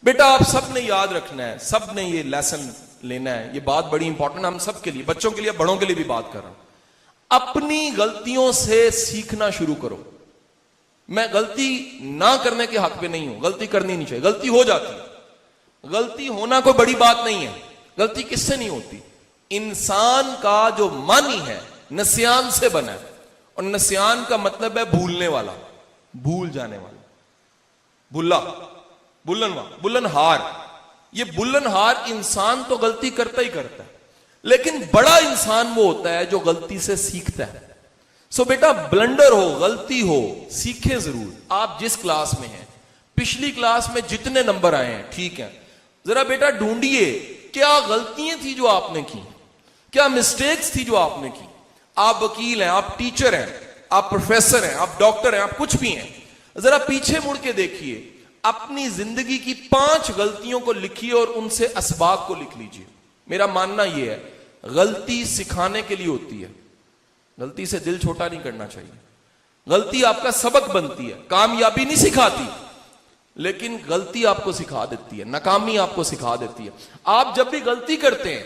بیٹا آپ سب نے یاد رکھنا ہے, سب نے یہ لیسن لینا ہے, یہ بات بڑی امپورٹنٹ ہم سب کے لیے, بچوں کے لیے, بڑوں کے لیے بھی بات کر رہا ہوں. اپنی غلطیوں سے سیکھنا شروع کرو. میں غلطی نہ کرنے کے حق پہ نہیں ہوں, غلطی کرنی نہیں چاہیے, غلطی ہو جاتی ہے, غلطی ہونا کوئی بڑی بات نہیں ہے. غلطی کس سے نہیں ہوتی؟ انسان کا جو معنی ہے نسیان سے بنا ہے, اور نسیان کا مطلب ہے بھولنے والا, بھول جانے والا, بلن ہار. یہ بلن ہار انسان تو غلطی کرتا ہی کرتا ہے, لیکن بڑا انسان وہ ہوتا ہے جو غلطی سے سیکھتا ہے. سو بیٹا بلنڈر ہو, غلطی ہو, سیکھیں ضرور. آپ جس کلاس میں ہیں, پچھلی کلاس میں جتنے نمبر آئے ہیں ٹھیک ہے, ذرا بیٹا ڈھونڈیے کیا غلطیاں تھی جو آپ نے کی, کیا مسٹیکس تھی جو آپ نے کی. آپ وکیل ہیں, آپ ٹیچر ہیں, آپ پروفیسر ہیں, آپ ڈاکٹر ہیں, آپ کچھ بھی ہیں, ذرا پیچھے مڑ کے دیکھیے, اپنی زندگی کی 5 غلطیوں کو لکھیے اور ان سے اسباق کو لکھ لیجیے. میرا ماننا یہ ہے غلطی سکھانے کے لیے ہوتی ہے, غلطی سے دل چھوٹا نہیں کرنا چاہیے. غلطی آپ کا سبق بنتی ہے, کامیابی نہیں سکھاتی, لیکن غلطی آپ کو سکھا دیتی ہے, ناکامی آپ کو سکھا دیتی ہے. آپ جب بھی غلطی کرتے ہیں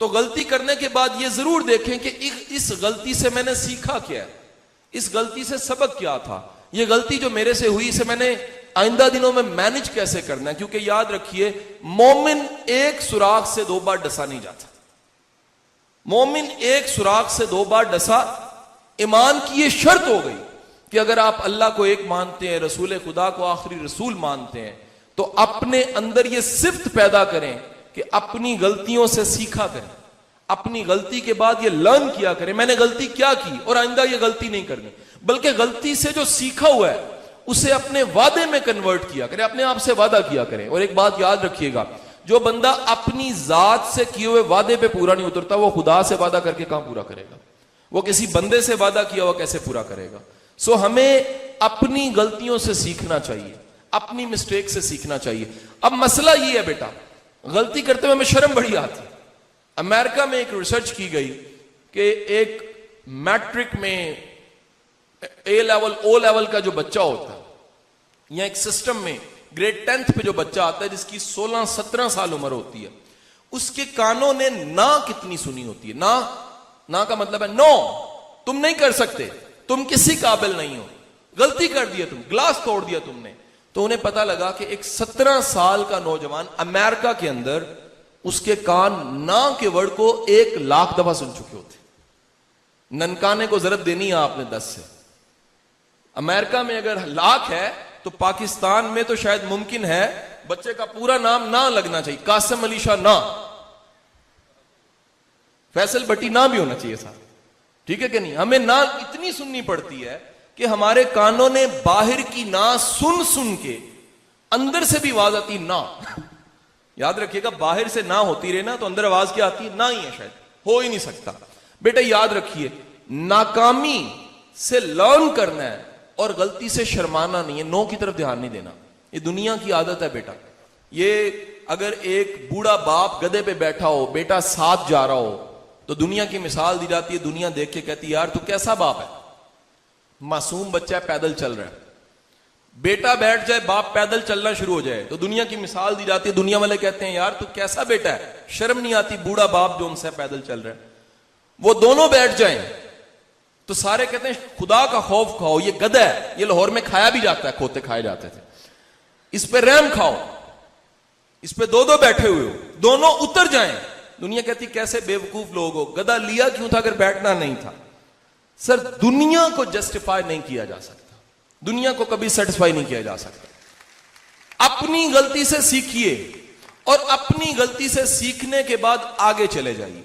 تو غلطی کرنے کے بعد یہ ضرور دیکھیں کہ اس غلطی سے میں نے سیکھا کیا ہے, اس غلطی سے سبق کیا تھا, یہ غلطی جو میرے سے ہوئی اسے میں نے آئندہ دنوں میں مینج کیسے کرنا ہے. کیونکہ یاد رکھیے مومن ایک سوراخ سے 2 بار ڈسا نہیں جاتا. مومن ایک سوراخ سے 2 بار ڈسا. ایمان کی یہ شرط ہو گئی کہ اگر آپ اللہ کو ایک مانتے ہیں, رسول خدا کو آخری رسول مانتے ہیں, تو اپنے اندر یہ صفت پیدا کریں کہ اپنی غلطیوں سے سیکھا کریں, اپنی غلطی کے بعد یہ لرن کیا کریں میں نے غلطی کیا کی اور آئندہ یہ غلطی نہیں کرنی, بلکہ غلطی سے جو سیکھا ہوا ہے اسے اپنے وعدے میں کنورٹ کیا کریں, اپنے آپ سے وعدہ کیا کریں. اور ایک بات یاد رکھیے گا, جو بندہ اپنی ذات سے کیے ہوئے وعدے پہ پورا نہیں اترتا, وہ خدا سے وعدہ کر کے کہاں پورا کرے گا, وہ کسی بندے سے وعدہ کیا ہوا کیسے پورا کرے گا. سو ہمیں اپنی غلطیوں سے سیکھنا چاہیے, اپنی مسٹیک سے سیکھنا چاہیے. اب مسئلہ یہ ہے بیٹا, غلطی کرتے ہوئے ہمیں شرم بڑی آتی. امریکہ میں ایک ریسرچ کی گئی کہ ایک میٹرک میں اے لیول او لیول کا جو بچہ ہوتا ہے, یا ایک سسٹم میں گریڈ 10th پہ جو بچہ آتا ہے جس کی 16-17 سال عمر ہوتی ہے, اس کے کانوں نے نہ کتنی سنی ہوتی ہے. نہ کا مطلب ہے نو, تم نہیں کر سکتے, تم کسی قابل نہیں ہو, غلطی کر دیا, تم گلاس توڑ دیا تم نے. تو انہیں پتا لگا کہ ایک 17 سال کا نوجوان امریکہ کے اندر اس کے کان نہ کے ورڈ کو 1 لاکھ دفعہ سن چکے ہوتے. ننکانے کو ضرورت دینی ہے آپ نے 10 سے. امریکہ میں اگر لاکھ ہے تو پاکستان میں تو شاید ممکن ہے بچے کا پورا نام نہ لگنا چاہیے, قاسم علی شاہ نہ, فیصل بٹی نہ بھی ہونا چاہیے ساتھ, ٹھیک ہے کہ نہیں. ہمیں نہ اتنی سننی پڑتی ہے کہ ہمارے کانوں نے باہر کی نہ سن سن کے اندر سے بھی آواز آتی نہ. یاد رکھیے گا باہر سے نہ ہوتی رہے نا تو اندر آواز کیا آتی ہے, نہ ہی ہے, شاید ہو ہی نہیں سکتا. بیٹا یاد رکھیے ناکامی سے لرن کرنا ہے اور غلطی سے شرمانا نہیں ہے, نو کی طرف دھیان نہیں دینا. یہ دنیا کی عادت ہے بیٹا. یہ اگر ایک بوڑھا باپ گدھے پہ بیٹھا ہو, بیٹا ساتھ جا رہا ہو, تو دنیا کی مثال دی جاتی ہے, دنیا دیکھ کے کہتی ہے یار تو کیسا باپ ہے, معصوم بچہ ہے پیدل چل رہا ہے. بیٹا بیٹھ جائے, باپ پیدل چلنا شروع ہو جائے, تو دنیا کی مثال دی جاتی ہے, دنیا والے کہتے ہیں یار تو کیسا بیٹا ہے, شرم نہیں آتی, بوڑھا باپ جو ان سے پیدل چل رہا ہے. وہ دونوں بیٹھ جائیں تو سارے کہتے ہیں خدا کا خوف کھاؤ, یہ گدھا ہے, یہ لاہور میں کھایا بھی جاتا ہے, کھوتے کھائے جاتے تھے, اس پہ رحم کھاؤ, اس پہ 2 بیٹھے ہوئے ہو, دونوں اتر جائیں. دنیا کہتی کیسے بے وقوف لوگ ہو, گدھا لیا کیوں تھا اگر بیٹھنا نہیں تھا. سر دنیا کو جسٹیفائی نہیں کیا جا سکتا, دنیا کو کبھی سیٹسفائی نہیں کیا جا سکتا. اپنی غلطی سے سیکھیے اور اپنی غلطی سے سیکھنے کے بعد آگے چلے جائیے.